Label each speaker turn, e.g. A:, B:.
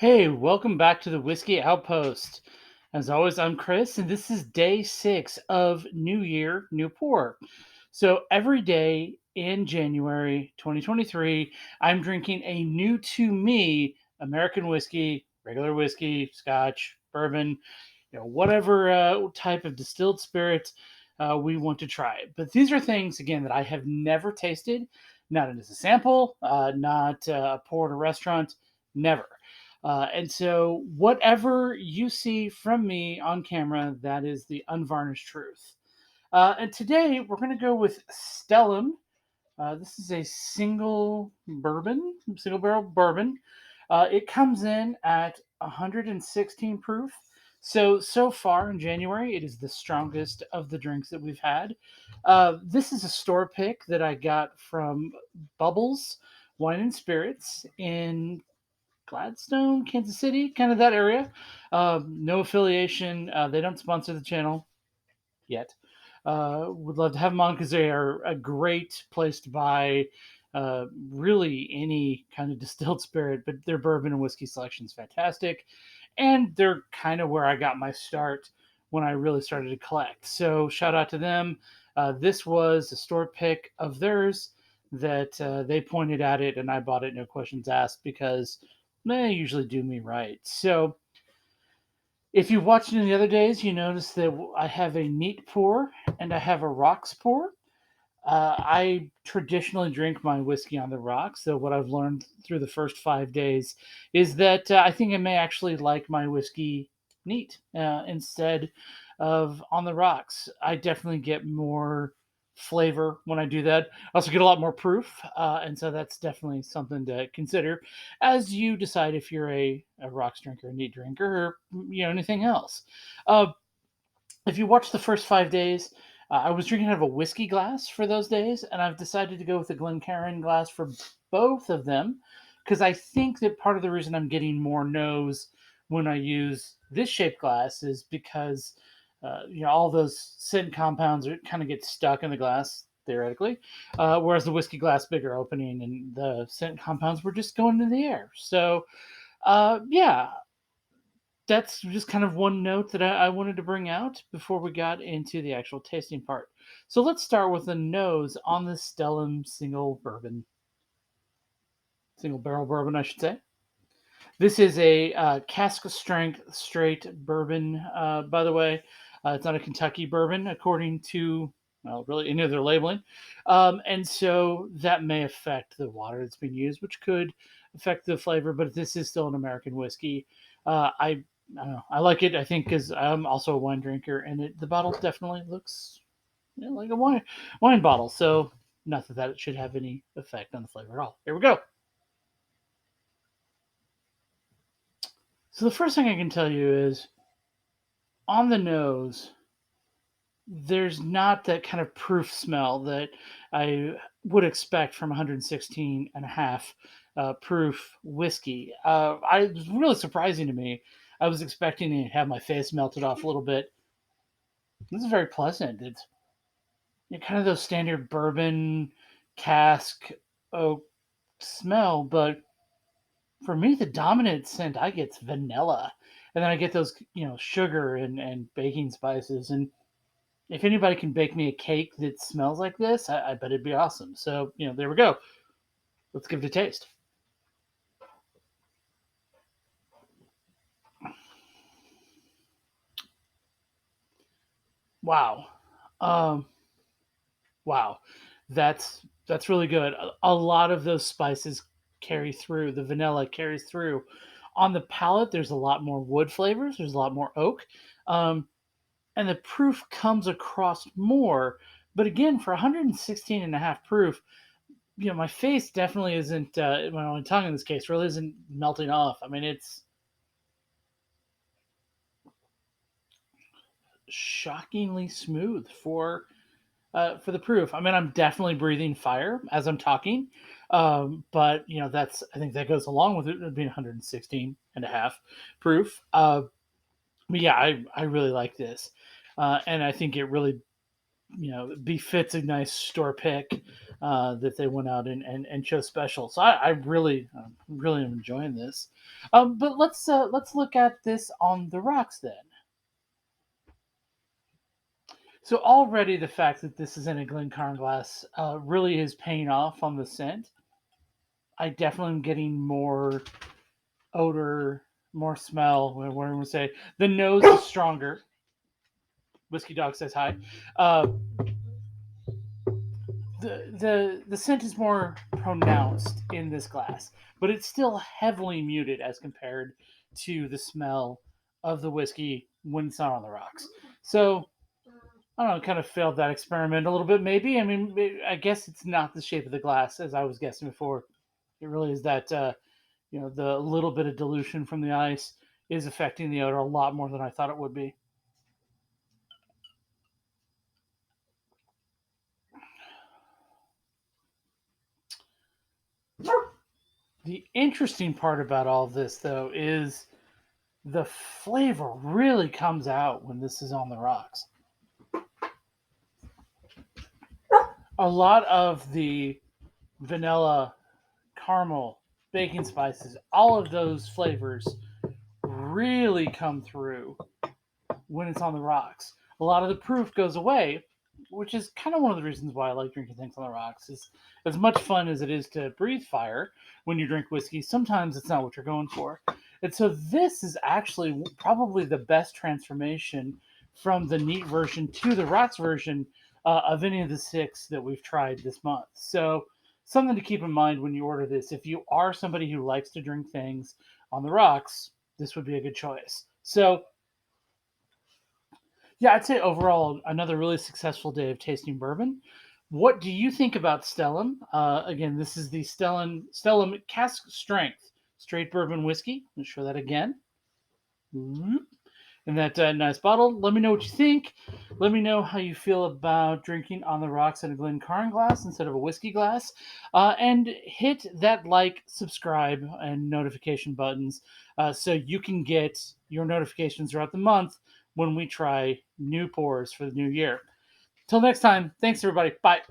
A: Hey, welcome back to the Whiskey Outpost. As always, I'm Chris, and this is day 6 of New Year, New Pour. So every day in January 2023, I'm drinking a new to me American whiskey, regular whiskey, scotch, bourbon, whatever type of distilled spirit we want to try. But these are things, again, that I have never tasted, not as a sample, not pour at a restaurant, never. And so, whatever you see from me on camera, that is the unvarnished truth. And today, we're going to go with Stellum. This is a single barrel bourbon. It comes in at 116 proof. So far in January, it is the strongest of the drinks that we've had. This is a store pick that I got from Bubbles Wine and Spirits in Gladstone, Kansas City, kind of that area. No affiliation. They don't sponsor the channel yet. Would love to have them on because they are a great place to buy really any kind of distilled spirit, but their bourbon and whiskey selection is fantastic. And they're kind of where I got my start when I really started to collect. So shout out to them. This was a store pick of theirs that they pointed at it, and I bought it, no questions asked, because they usually do me right. So if you watched it in the other days, you notice that I have a neat pour and I have a rocks pour. I traditionally drink my whiskey on the rocks. So what I've learned through the first 5 days is that I think I may actually like my whiskey neat instead of on the rocks. I definitely get more flavor when I do that. I also get a lot more proof, and so that's definitely something to consider as you decide if you're a rocks drinker, a neat drinker, or anything else. Uh, if you watch the first 5 days, I was drinking out of a whiskey glass for those days, and I've decided to go with a Glencairn glass for both of them because I think that part of the reason I'm getting more no's when I use this shaped glass is because all those scent compounds kind of get stuck in the glass theoretically, whereas the whiskey glass bigger opening and the scent compounds were just going into the air. So yeah, that's just kind of one note that I wanted to bring out before we got into the actual tasting part. So let's start with the nose on the Stellum single barrel bourbon, I should say. This is a cask strength straight bourbon, by the way. It's not a Kentucky bourbon, according to, well, really any of their labeling. And so that may affect the water that's being used, which could affect the flavor, but this is still an American whiskey. I don't know. I like it, I think, because I'm also a wine drinker, and the bottle definitely looks like a wine bottle. So, not that it should have any effect on the flavor at all. Here we go. So the first thing I can tell you is on the nose, there's not that kind of proof smell that I would expect from 116 and a half proof whiskey. It was really surprising to me. I was expecting to have my face melted off a little bit. This is very pleasant. It's kind of those standard bourbon cask oak smell, but for me, the dominant scent I get is vanilla, and then I get those sugar and baking spices. And if anybody can bake me a cake that smells like this, I bet it'd be awesome. So there we go. Let's give it a taste. Wow, um, wow, that's really good. A lot of those spices carry through. The vanilla carries through. On the palate, there's a lot more wood flavors. There's a lot more oak. Um, and the proof comes across more. But again, for 116 and a half proof, my face definitely isn't, my tongue in this case really isn't melting off. I mean, it's shockingly smooth for the proof. I mean, I'm definitely breathing fire as I'm talking. But I think that goes along with it being 116 and a half proof. But yeah, I really like this. And I think it really befits a nice store pick. that they went out and chose special. So I really am enjoying this. But let's look at this on the rocks then. So already the fact that this is in a Glencairn glass really is paying off on the scent. I definitely am getting more odor, more smell. What am I say? The nose is stronger. Whiskey Dog says hi. Uh, the scent is more pronounced in this glass, but it's still heavily muted as compared to the smell of the whiskey when it's not on the rocks. So I don't know, kind of failed that experiment a little bit, maybe. I mean, I guess it's not the shape of the glass as I was guessing before. It really is that the little bit of dilution from the ice is affecting the odor a lot more than I thought it would be. The interesting part about all this, though, is the flavor really comes out when this is on the rocks. A lot of the vanilla, caramel, baking spices, all of those flavors really come through when it's on the rocks. A lot of the proof goes away, which is kind of one of the reasons why I like drinking things on the rocks. Is as much fun as it is to breathe fire when you drink whiskey, sometimes it's not what you're going for. And so this is actually probably the best transformation from the neat version to the rocks version of any of the six that we've tried this month. So something to keep in mind when you order this. If you are somebody who likes to drink things on the rocks, this would be a good choice. So yeah, I'd say overall another really successful day of tasting bourbon. What do you think about Stellum? Again, this is the Stellum Cask Strength Straight Bourbon Whiskey. Let me show that again. Mm-hmm. In that nice bottle. Let me know what you think. Let me know how you feel about drinking on the rocks in a Glencairn glass instead of a whiskey glass. And hit that like, subscribe, and notification buttons so you can get your notifications throughout the month when we try new pours for the new year. Till next time, thanks everybody. Bye.